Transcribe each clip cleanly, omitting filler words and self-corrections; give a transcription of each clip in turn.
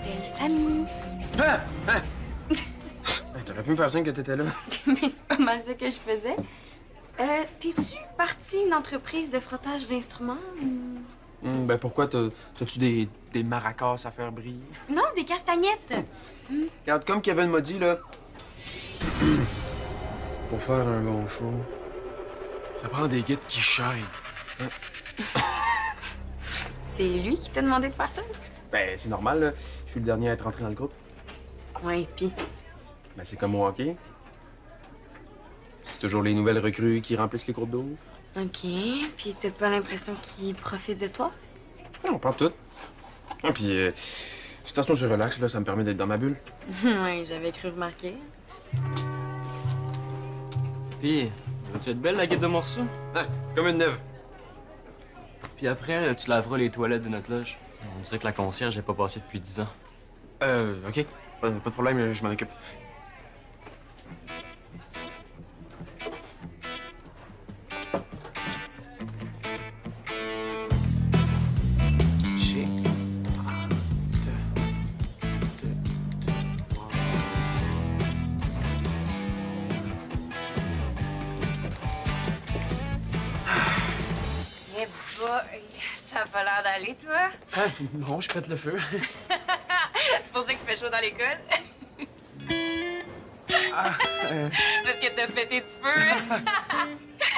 m'appelle Samy. Ah! Ah! Hey, t'aurais pu me faire signe que t'étais là. Mais c'est pas mal ça que je faisais. T'es-tu parti une entreprise de frottage d'instruments? Ben pourquoi? T'as-tu des maracas à faire briller? Non, des castagnettes. Regarde, comme Kevin m'a dit, là... Pour faire un bon show, ça prend des guides qui chaînent. C'est lui qui t'a demandé de faire ça? Ben, c'est normal, là. Je suis le dernier à être entré dans le groupe. Ouais, pis... Ben, c'est comme au hockey. C'est toujours les nouvelles recrues qui remplissent les groupes d'eau. OK. Puis t'as pas l'impression qu'il profite de toi? Non, pas tout. Ah, puis, de toute façon, je relaxe, là. Ça me permet d'être dans ma bulle. Ouais, j'avais cru remarquer. Puis, vas-tu être belle, la guide de morceaux? Ah, comme une neuve. Puis après, tu laveras les toilettes de notre loge. On dirait que la concierge n'est pas passée depuis 10 ans. OK. Pas de problème, je m'en occupe. J'ai hâte de te voir. Eh bah, ça a pas l'air d'aller, toi? Ah, non, je pète le feu. C'est pour ça qu'il fait chaud dans l'école? Parce que t'as pété du feu?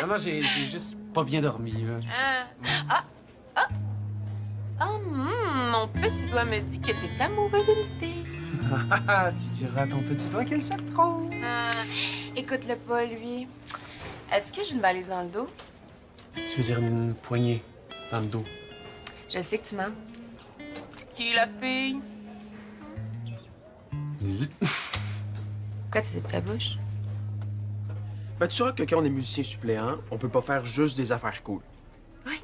Non, j'ai juste pas bien dormi, là. Mon petit doigt me dit que t'es amoureux d'une fille. Tu diras à ton petit doigt qu'elle se trompe. Écoute-le pas, lui. Est-ce que j'ai une valise dans le dos? Tu veux dire une poignée dans le dos? Je sais que tu mens. Qui est la fille? Zip. Pourquoi tu dis ta bouche? Ben, tu sauras que quand on est musicien suppléant, on peut pas faire juste des affaires cool. Oui.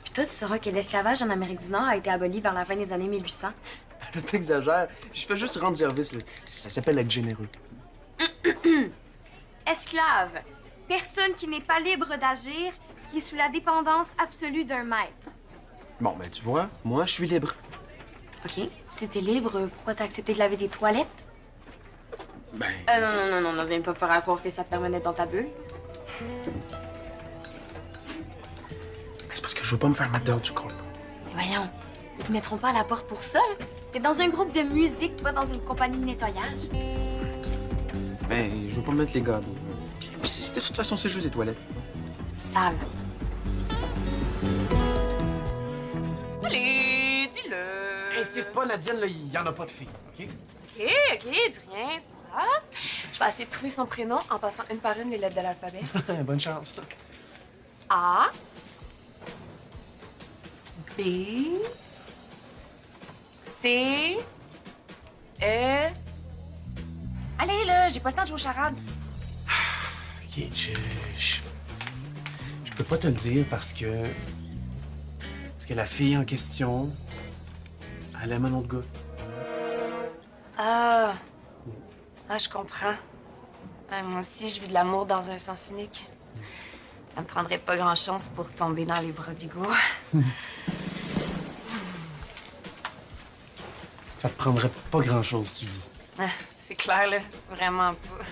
Puis toi, tu sauras que l'esclavage en Amérique du Nord a été aboli vers la fin des années 1800. Là, t'exagères. Je fais juste rendre service, là. Ça s'appelle être généreux. Esclave. Personne qui n'est pas libre d'agir, qui est sous la dépendance absolue d'un maître. Bon, ben, tu vois, moi, je suis libre. OK. Si t'es libre, pourquoi t'as accepté de laver tes toilettes? Ben... Non, viens pas faire à croire que ça te permet d'être dans ta bulle. C'est parce que je veux pas me faire mettre dehors du groupe. Mais voyons, ils te mettront pas à la porte pour ça, là. T'es dans un groupe de musique, pas dans une compagnie de nettoyage. Ben, je veux pas me mettre les gars. Puis, de toute façon, c'est juste des toilettes. Sale. Allez, dis-le. Insiste pas, Nadine, là, il y en a pas de filles, OK? OK, dis rien, c'est pas grave. Je vais essayer de trouver son prénom en passant une par une les lettres de l'alphabet. Bonne chance. A. B. C. E. Allez, là, j'ai pas le temps de jouer aux charades. OK, je peux pas te le dire parce que la fille en question, elle aime un autre gars. Je comprends. Moi aussi, je vis de l'amour dans un sens unique. Ça me prendrait pas grand-chose pour tomber dans les bras du goût. Ça te prendrait pas grand-chose, tu dis. C'est clair, là. Vraiment pas.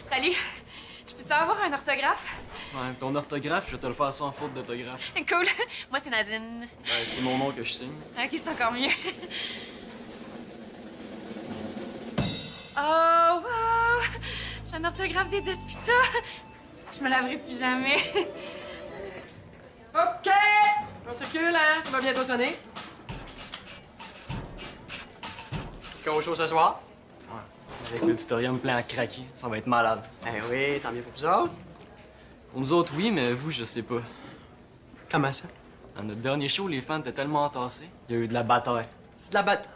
Salut! Je peux-tu avoir un orthographe? Ouais, ton orthographe, je vais te le faire sans faute d'orthographe. Cool! Moi, c'est Nadine. C'est mon nom que je signe. OK, c'est encore mieux. Oh, wow! J'ai un orthographe des bêtes pita. Je me laverai plus jamais. OK! On circule, hein? Ça va bientôt sonner. Qu'on chaud ce soir? Avec l'auditorium plein à craquer, ça va être malade. Ben oui, tant mieux pour vous autres. Pour nous autres, oui, mais vous, je sais pas. Comment ça? À notre dernier show, les fans étaient tellement entassés, il y a eu de la bataille. De la batte.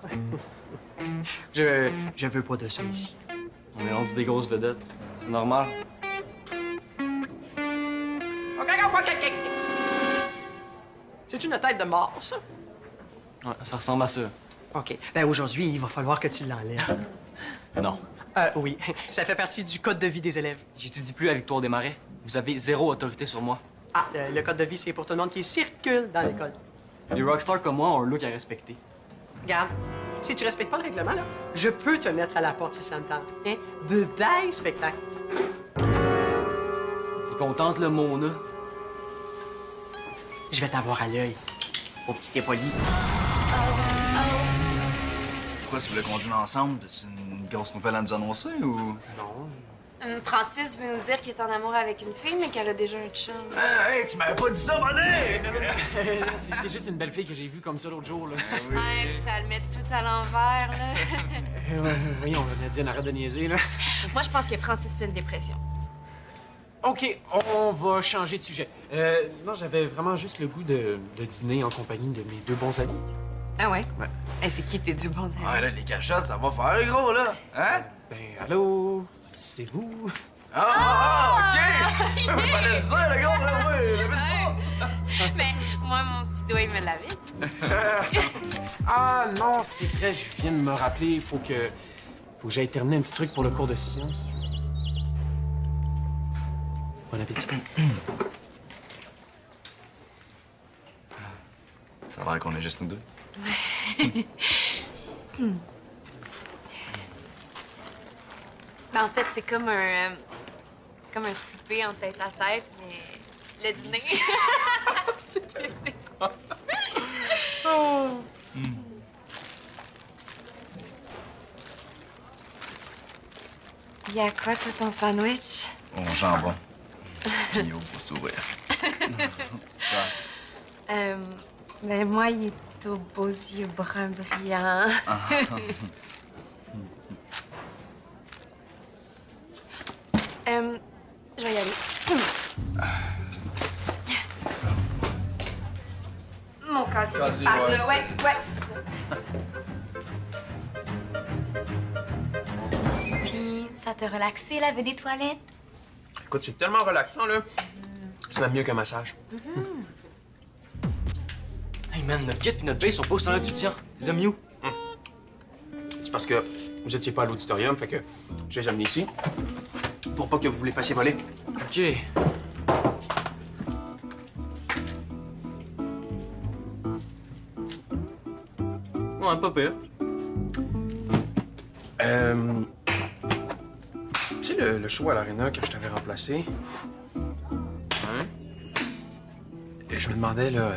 Je veux pas de ça ici. On est rendu des grosses vedettes. C'est normal. OK. C'est une tête de mort, ça? Ouais, ça ressemble à ça. OK. Ben aujourd'hui, il va falloir que tu l'enlèves. Non. Oui. Ça fait partie du code de vie des élèves. J'étudie plus à Victoire des Marais. Vous avez zéro autorité sur moi. Ah, le code de vie, c'est pour tout le monde qui circule dans l'école. Les rockstars comme moi ont un look à respecter. Regarde, si tu respectes pas le règlement, là, je peux te mettre à la porte si ça me tente. Hein? Bye-bye, spectacle. T'es contente, le Mona? Je vais t'avoir à l'œil, au petit poli. Pourquoi tu voulais qu'on dîne ensemble? T'as-tu une grosse nouvelle à nous annoncer ou? Non. Francis veut nous dire qu'il est en amour avec une fille, mais qu'elle a déjà un chum. Hey, tu m'avais pas dit ça, René! C'est juste une belle fille que j'ai vue comme ça l'autre jour, là. Ouais, puis ça le met tout à l'envers, là. Voyons, Nadine, arrête de niaiser, là. Moi, je pense que Francis fait une dépression. OK, on va changer de sujet. Non, j'avais vraiment juste le goût de dîner en compagnie de mes deux bons amis. Ah ouais? Ouais. Hey, c'est qui tes deux bons amis? Ouais, là, les cachottes, ça va faire, gros, là! Hein? Ben, allô? C'est vous? OK! Fallait le dire, le gros, là, oui! Mais moi, mon petit doigt, il me l'a vite. Ah non, c'est vrai, je viens de me rappeler, il faut que j'aille terminer un petit truc pour le cours de sciences. Bon appétit. Ça a l'air qu'on est juste nous deux. Mais en fait, c'est comme un souper en tête à tête, mais le dîner. Il y a quoi, tout ton sandwich? Bon jambon. Puis au sourire. Ben moi, il est aux beaux yeux bruns brillants. Je vais y aller. Mon casier Casier, d'épargne, ouais, là. Ouais, c'est ça. Puis, ça t'a relaxé, laver des toilettes? Écoute, c'est tellement relaxant, là. C'est même mieux qu'un massage. Hey man, notre kit et notre base sont pas au standard étudiant. T'es amis où? C'est parce que vous étiez pas à l'auditorium, fait que je les ai amenés ici. Pour pas que vous les fassiez voler. OK. Ouais, pas pire. Tu sais, le show à l'Arena que je t'avais remplacé, Hein? je me demandais, là,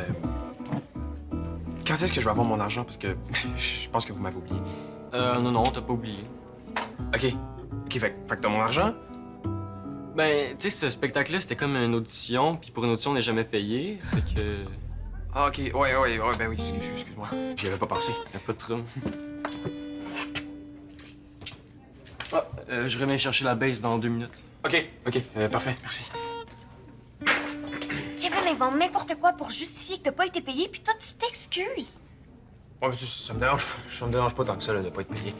quand est-ce que je vais avoir mon argent? Parce que je pense que vous m'avez oublié. Non, t'as pas oublié. OK. OK, fait que t'as mon argent? Ben, tu sais, ce spectacle-là, c'était comme une audition, puis pour une audition, on n'est jamais payé. Fait que. Ah, OK. Ouais, ben oui, excuse-moi. J'y avais pas pensé. Y'a pas de trouble. Ah, je reviens chercher la base dans 2 minutes. OK, parfait, merci. Kevin invente n'importe quoi pour justifier que t'as pas été payé, puis toi, tu t'excuses. Ouais, ça me dérange pas tant que ça, là, de pas être payé.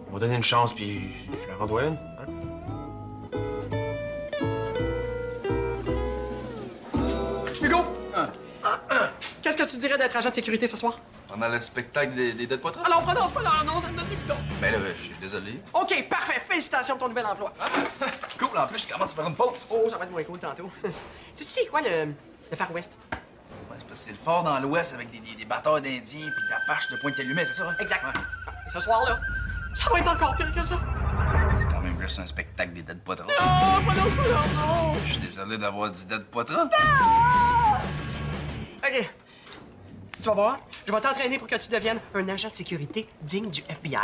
On m'a donné une chance, puis je leur en dois une. Hein? Hugo! Qu'est-ce que tu dirais d'être agent de sécurité ce soir? Pendant le spectacle des Dead Poitras? Alors, prononce pas non, ça me donne des bidons. Ben là, je suis désolé. OK, parfait. Félicitations pour ton nouvel emploi. Cool, en plus, je commence par une pause. Oh, ça va être moins cool tantôt. Tu sais quoi, le Far West? Ouais, c'est parce que c'est le fort dans l'Ouest avec des batteurs d'Indiens puis de la pâche de pointe allumée, c'est ça? Hein? Exact. Ouais. Et ce soir-là, ça va être encore pire que ça. C'est quand même juste un spectacle des Dead Poitras. Oh, pas non. Je suis désolé d'avoir dit Dead Poitras. OK. Tu vas voir, je vais t'entraîner pour que tu deviennes un agent de sécurité digne du FBI.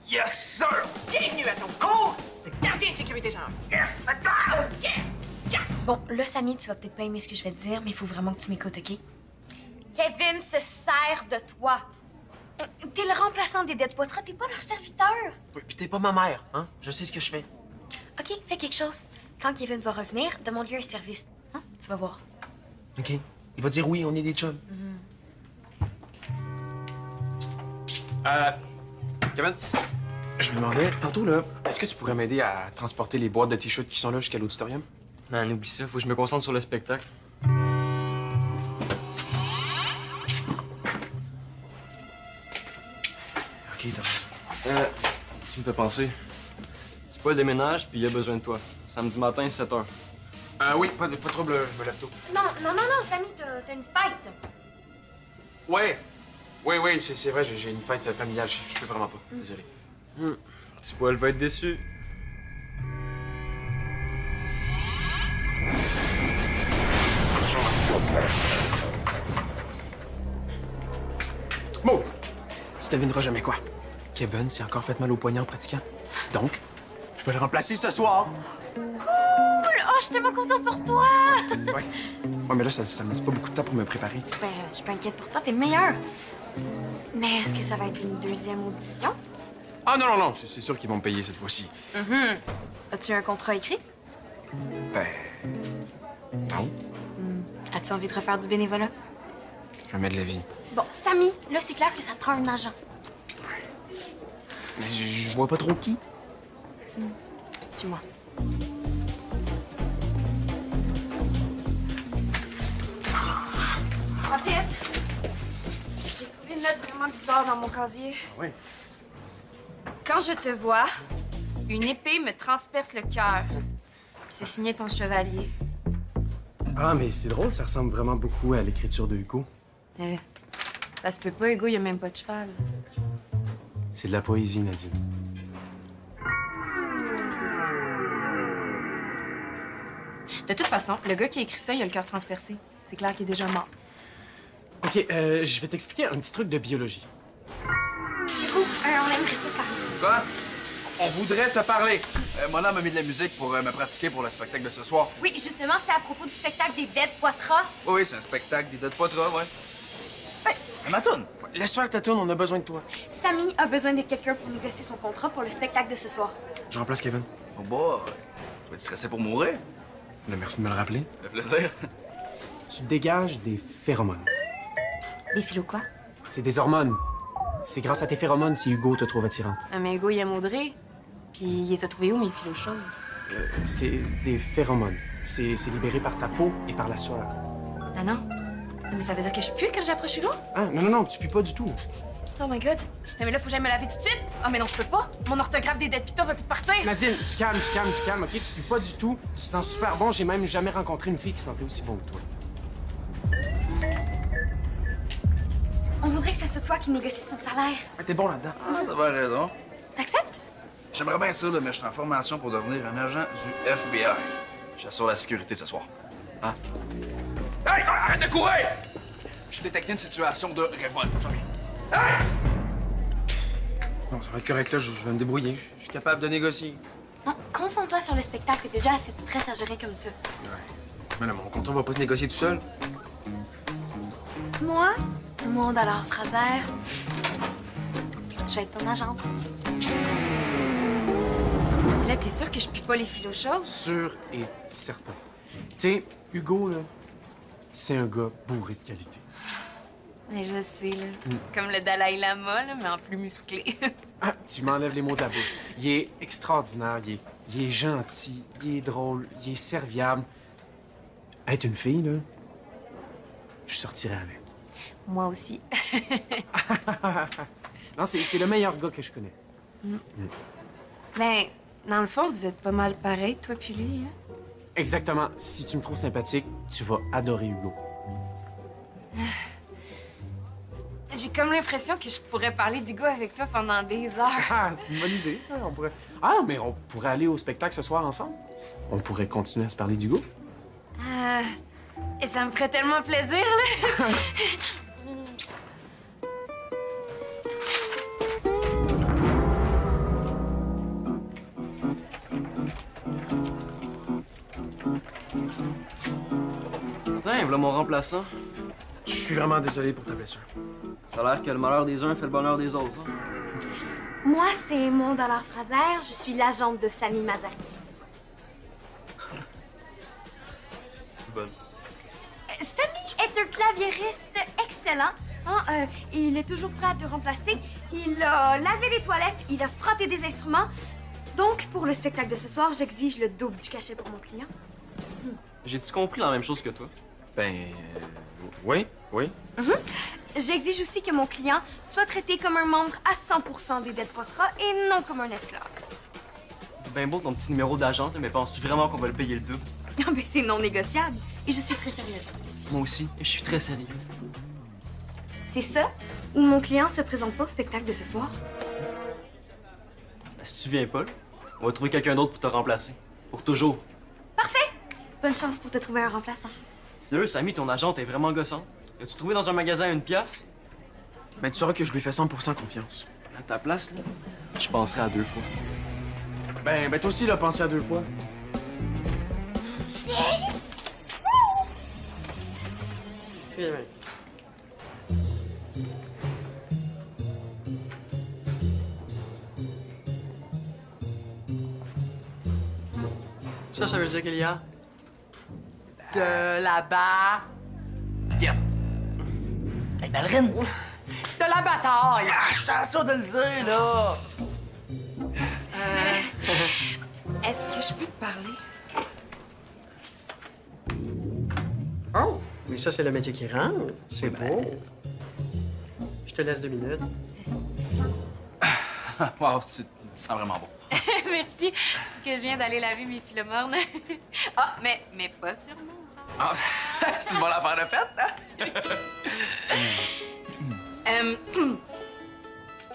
Yes, sir! Bienvenue à ton cours de gardien de sécurité générale. Yes, madame! Yeah! Bon, là, Samy, tu vas peut-être pas aimer ce que je vais te dire, mais il faut vraiment que tu m'écoutes, OK? Kevin se sert de toi. T'es le remplaçant des Dead Poitras, t'es pas leur serviteur. Oui, puis t'es pas ma mère, hein? Je sais ce que je fais. OK, fais quelque chose. Quand Kevin va revenir, demande-lui un service. Hein? Tu vas voir. OK. Il va dire oui, on est des chums. Kevin, je me demandais, tantôt, là, est-ce que tu pourrais m'aider à transporter les boîtes de t-shirts qui sont là jusqu'à l'auditorium? Man, oublie ça, faut que je me concentre sur le spectacle. OK, t'as... Tu me fais penser. C'est pas le déménage, puis il a besoin de toi. Samedi matin, 7h. Oui, pas de trouble, je me lève tôt. Non, Samy, t'as une fête. Ouais. Oui, c'est vrai, j'ai une fête familiale, je peux vraiment pas. Désolé. Petit poil va être déçu. Bon, tu devineras jamais quoi. Kevin s'est encore fait mal au poignet en pratiquant. Donc, je vais le remplacer ce soir. Cool! Oh, je suis tellement contente pour toi! Ouais, mais là, ça me laisse pas beaucoup de temps pour me préparer. Ben, je suis pas inquiète pour toi, t'es le meilleur. Mais est-ce que ça va être une deuxième audition? Ah non, c'est sûr qu'ils vont me payer cette fois-ci. As-tu un contrat écrit? Ben... non, As-tu envie de refaire du bénévolat? jamais de la vie. Bon, Samy, là, c'est clair que ça te prend un agent. Mais je vois pas trop qui. Suis-moi. Francis! J'ai trouvé une note vraiment bizarre dans mon casier. Oui. Quand je te vois, une épée me transperce le cœur. Puis c'est signé ton chevalier. Ah, mais c'est drôle, ça ressemble vraiment beaucoup à l'écriture de Hugo. Ça se peut pas, Hugo, il a même pas de cheval. C'est de la poésie, Nadine. De toute façon, le gars qui a écrit ça, il a le cœur transpercé. C'est clair qu'il est déjà mort. OK, je vais t'expliquer un petit truc de biologie. Hugo, on aimerait ça parler. Quoi? On voudrait te parler. Mon homme m'a mis de la musique pour me pratiquer pour le spectacle de ce soir. Oui, justement, c'est à propos du spectacle des Dead Poitras. Oui, c'est un spectacle des Dead Poitras, ouais. Hey, c'est ma toune. Laisse faire ta tourne, on a besoin de toi. Samy a besoin de quelqu'un pour négocier son contrat pour le spectacle de ce soir. Je remplace Kevin. Oh boy, tu vas être stressé pour mourir? Merci de me le rappeler. Ça fait plaisir. Tu dégages des phéromones. Des philos quoi? C'est des hormones. C'est grâce à tes phéromones si Hugo te trouve attirante. Ah, mais Hugo, il aime Audrey. Puis il les a trouvés où, mes philos chaudes? C'est des phéromones. C'est libéré par ta peau et par la sueur. Ah non? Mais ça veut dire que je pue quand j'approche Hugo? Ah, non, tu pues pas du tout. Oh my God. Mais là, faut que j'aille me laver tout de suite. Ah, mais non, je peux pas. Mon orthographe des Dead Pita va tout partir. Nadine, tu calmes, OK? Tu pues pas du tout. Tu te sens super bon. J'ai même jamais rencontré une fille qui sentait aussi bon que toi. On voudrait que ce soit toi qui négocie son salaire. Ah, t'es bon là-dedans. Ah, t'as bien raison. T'acceptes? J'aimerais bien ça, là, mais je suis en formation pour devenir un agent du FBI. J'assure la sécurité ce soir. Ah. Hey, toi, arrête de courir! J'ai détecté une situation de révolte. J'en viens. Hey! Non, ça va être correct, là. Je vais me débrouiller. Je suis capable de négocier. Non, concentre-toi sur le spectacle. T'as déjà assez de stress à gérer comme ça. Mais non, mon contrat va pas se négocier tout seul. Moi, $1 Fraser, je vais être ton agente. Là, t'es sûr que je pue pas les philos chaudes? Sûr et certain. Tu sais, Hugo, là, c'est un gars bourré de qualité. Mais je sais, là. Comme le Dalai Lama, là, mais en plus musclé. Ah, tu m'enlèves les mots de la bouche. Il est extraordinaire, il est gentil, il est drôle, il est serviable. Être une fille, là, je sortirais avec. Moi aussi. Non, c'est le meilleur gars que je connais. Mais, dans le fond, vous êtes pas mal pareil, toi puis lui, hein? Exactement. Si tu me trouves sympathique, tu vas adorer Hugo. J'ai comme l'impression que je pourrais parler d'Hugo avec toi pendant des heures. Ah, c'est une bonne idée, ça. On pourrait... Ah, mais on pourrait aller au spectacle ce soir ensemble. On pourrait continuer à se parler d'Hugo. Ah, et ça me ferait tellement plaisir, là. Tiens, voilà mon remplaçant. Je suis vraiment désolé pour ta blessure. Ça a l'air que le malheur des uns fait le bonheur des autres. Hein? Moi, c'est $1 Fraser. Je suis l'agente de Samy Mazari. Bonne. Samy est un claviériste excellent. Hein, il est toujours prêt à te remplacer. Il a lavé des toilettes, il a frotté des instruments. Donc, pour le spectacle de ce soir, j'exige le double du cachet pour mon client. J'ai-tu compris la même chose que toi? Oui. J'exige aussi que mon client soit traité comme un membre à 100% des Dead Poitras et non comme un esclave. C'est bien beau ton petit numéro d'agent, mais penses-tu vraiment qu'on va le payer le double? Ah ben c'est non négociable. Et je suis très sérieuse. Moi aussi, je suis très sérieux. C'est ça ou mon client se présente pas au spectacle de ce soir? Ben, si tu viens pas, là, on va trouver quelqu'un d'autre pour te remplacer. Pour toujours. Bonne chance pour te trouver un remplaçant. Sérieux, Samy, ton agente est vraiment gossante. As-tu trouvé dans un magasin à 1$? Ben, tu sauras que je lui fais 100% confiance. À ta place, là, je penserais à 2 fois. Ben, toi aussi, là, pensé à 2 fois. Bien. Ça veut dire qu'il y a de la Get! Hey, ballerine! de la bataille. Ah, je suis sûr de le dire, là! Est-ce que je peux te parler? Oh, oui, ça c'est le métier qui rentre. C'est beau. Je te laisse 2 minutes. Wow, tu sens vraiment bon. Merci, parce que je viens d'aller laver mes philomornes. Ah, mais pas sur moi. Ah, c'est une bonne affaire de fête, hein?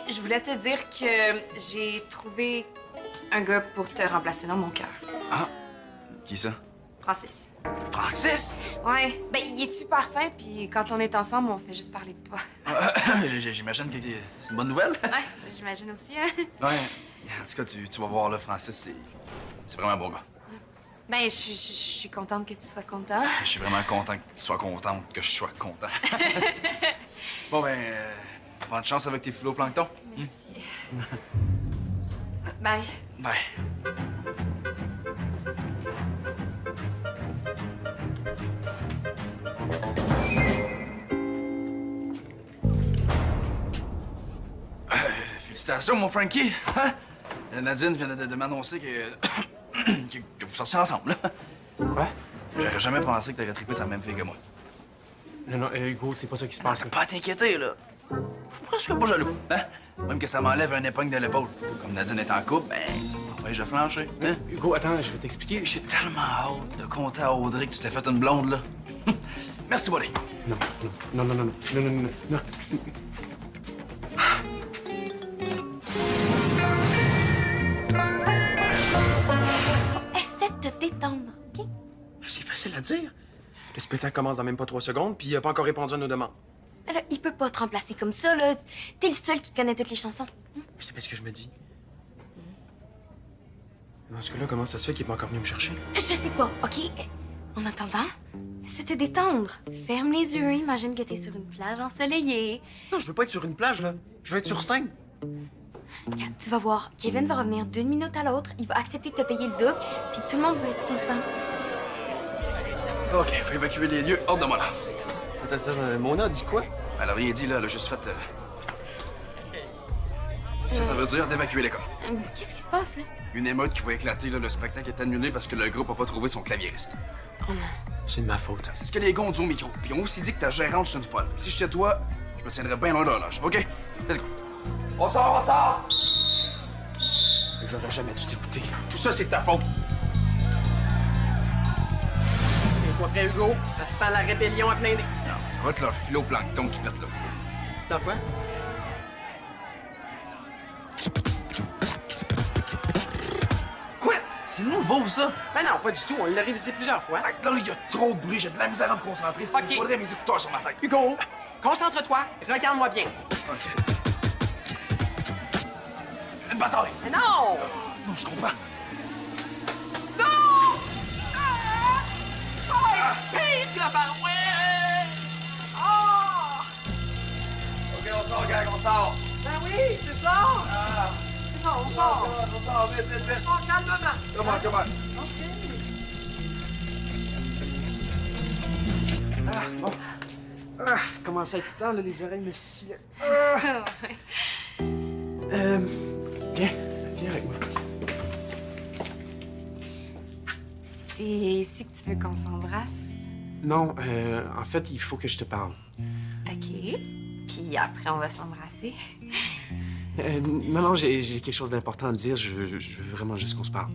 Je voulais te dire que j'ai trouvé un gars pour te remplacer dans mon cœur. Ah, qui ça? Francis. Francis? Ouais, ben il est super fin, puis quand on est ensemble, on fait juste parler de toi. J'imagine que c'est une bonne nouvelle. Ouais, j'imagine aussi, hein? Ouais. En tout cas, tu vas voir, là, Francis, c'est vraiment un bon gars. Ben, je suis contente que tu sois content. Je suis vraiment content que tu sois contente que je sois content. Bon, ben, bonne chance avec tes phytoplanctons. Merci. Bye. Bye. Félicitations, mon Frankie. Hein? Nadine vient de m'annoncer que vous sortiez ensemble. Là. Ouais? J'aurais jamais pensé que t'aurais trippé sur la même fille que moi. Non, Hugo, c'est pas ça qui se passe. Pas à t'inquiéter, là. Je suis pas jaloux. Hein? Même que ça m'enlève un épingle de l'épaule. Comme Nadine est en couple, ben, ça m'empêche de flancher. Hein? Hugo, attends, je vais t'expliquer. J'ai tellement hâte de compter à Audrey que tu t'es fait une blonde, là. Merci, Bolé. Non. Essaie de te détendre, OK? C'est facile à dire. Le spectacle commence dans même pas 3 secondes, puis il a pas encore répondu à nos demandes. Là, il peut pas te remplacer comme ça, là. T'es le seul qui connaît toutes les chansons. Mais c'est pas ce que je me dis. Dans ce cas-là, comment ça se fait qu'il est pas encore venu me chercher? Je sais pas, OK? En attendant, essaie de te détendre. Ferme les yeux, imagine que t'es sur une plage ensoleillée. Non, je veux pas être sur une plage, là. Je veux être sur scène. Regarde, tu vas voir, Kevin va revenir d'une minute à l'autre, il va accepter de te payer le double, puis tout le monde va être content. OK, faut évacuer les lieux. Hors de moi, là. Attends, Mona a dit quoi? Elle a rien dit, là. Elle a juste fait... Ça veut dire d'évacuer l'école. Qu'est-ce qui se passe, là? Une émeute qui va éclater, là. Le spectacle est annulé parce que le groupe a pas trouvé son claviériste. C'est de ma faute. C'est ce que les gars ont dit au micro. Puis ils ont aussi dit que ta gérante, c'est une folle. Fait que si j'étais toi, je me tiendrais bien loin de l'horloge. OK? Let's go. On sort! J'aurais jamais dû t'écouter. Tout ça, c'est de ta faute. Et quoi, prêt, Hugo? Ça sent la rébellion à plein nez. Non, ça va être leur phytoplancton qui pète le feu. Dans quoi? Quoi? C'est nouveau, ça? Ben non, pas du tout. On l'a révisé plusieurs fois. Ah, là, il y a trop de bruit. J'ai de la misère à me concentrer. OK. Faudrait mes écouteurs sur ma tête. Hugo, concentre-toi. Regarde-moi bien. OK. Une bataille! Mais non! Non, je comprends. OK, on sort, gang, on sort. Ben oui, c'est ça! C'est ça, on sort. On sort, vite. On calmement. Come on. Comment ça être temps, là, les oreilles me scient. Viens avec moi. C'est ici que tu veux qu'on s'embrasse? Non, en fait, il faut que je te parle. OK. Puis après, on va s'embrasser. Non, j'ai quelque chose d'important à te dire. Je veux vraiment juste qu'on se parle.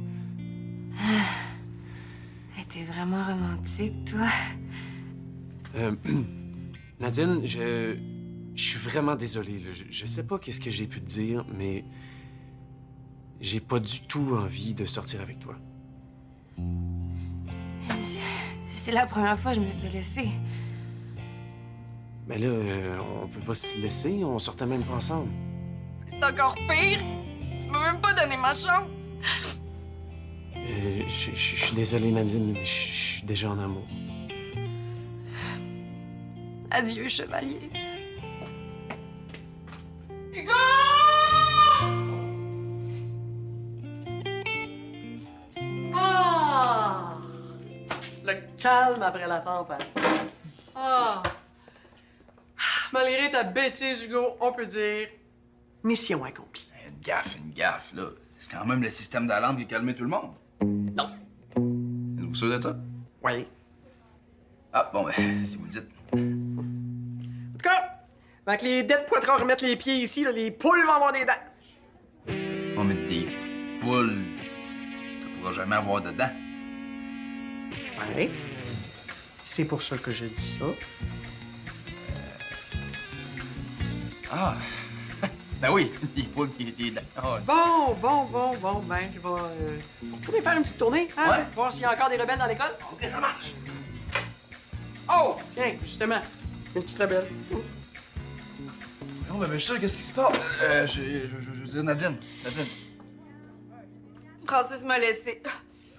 Hey, T'es vraiment romantique, toi. Nadine, je suis vraiment désolé. Là. Je sais pas qu'est-ce que j'ai pu te dire, mais j'ai pas du tout envie de sortir avec toi. C'est la première fois que je me fais laisser. Mais là, on peut pas se laisser, on sortait même pas ensemble. C'est encore pire. Tu m'as même pas donné ma chance. Je suis désolé, Nadine, mais je suis déjà en amour. Adieu, chevalier. Hugo! Ah! Le calme après la tempête. Ah! Malgré ta bêtise, Hugo, on peut dire mission accomplie. Une gaffe, là. C'est quand même le système d'alarme qui a calmé tout le monde. Non. Êtes-vous sûr de ça? Oui. Ah, bon, ben, si vous le dites. En tout cas, avec les dettes Poitras remettre les pieds ici, là, les poules vont avoir des dents. On va mettre des poules. Tu pourras jamais avoir dedans. Oui. C'est pour ça que je dis ça. Ah! Ben oui, des poules pis des dents. Ah ouais. Bon, ben, je vais retourner faire une petite tournée, hein? Ouais. Voir s'il y a encore des rebelles dans l'école. OK, ça marche. Oh! Tiens, justement, une petite rebelle. Non, ben, monsieur, qu'est-ce qui se passe? Je veux dire, Nadine. Francis m'a laissé.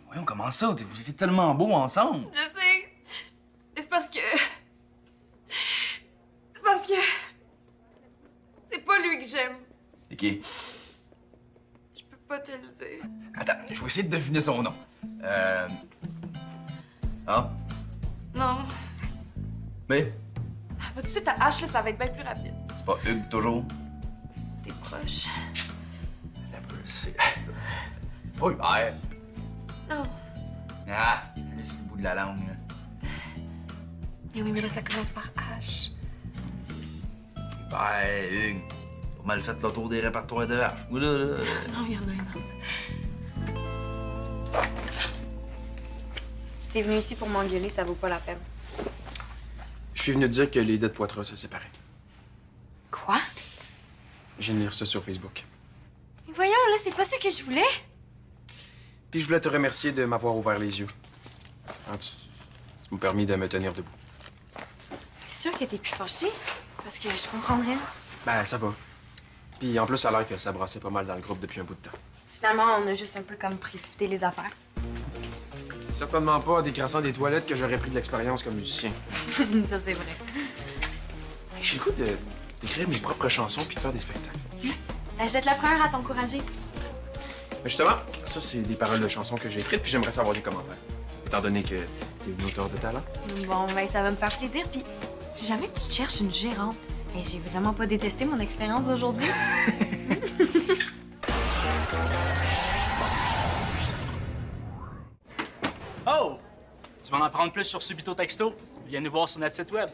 Voyons, comment ça? Vous étiez tellement beaux ensemble. Je sais. C'est parce que... C'est parce que... C'est pas lui que j'aime. C'est qui? Je peux pas te le dire. Attends, je vais essayer de deviner son nom. Ah? Non. Mais? Va tout de suite à H, là, ça va être bien plus rapide. C'est pas Hugues, toujours? T'es proche. C'est... Pas Hubert. Non. Ah, c'est le bout de la langue, là. Mais oui, mais là, ça commence par H. Hubert, Hugues. Pas mal fait le tour des répertoires de H. Oula. Non, il y en a un autre. Si t'es venu ici pour m'engueuler, ça vaut pas la peine. Je suis venu te dire que les dettes Poitras se séparaient. Quoi? Je viens de lire ça sur Facebook. Mais voyons, là, c'est pas ce que je voulais. Puis je voulais te remercier de m'avoir ouvert les yeux. Hein, tu m'as permis de me tenir debout. C'est sûr que t'es plus fâchée. Parce que je comprendrais. Ben, ça va. Puis en plus, ça a l'air que ça brassait pas mal dans le groupe depuis un bout de temps. Finalement, on a juste un peu comme précipité les affaires. C'est certainement pas en décrassant des toilettes que j'aurais pris de l'expérience comme musicien. Ça, c'est vrai. J'ai le goût d'écrire mes propres chansons puis de faire des spectacles. Jette la première à t'encourager. Mais justement, ça, c'est des paroles de chansons que j'ai écrites puis j'aimerais savoir des commentaires. Étant donné que t'es une auteure de talent. Bon, ben, ça va me faire plaisir. Puis, si jamais tu cherches une gérante, ben, j'ai vraiment pas détesté mon expérience d'aujourd'hui. Oh! Tu vas en apprendre plus sur Subito Texto? Viens nous voir sur notre site web.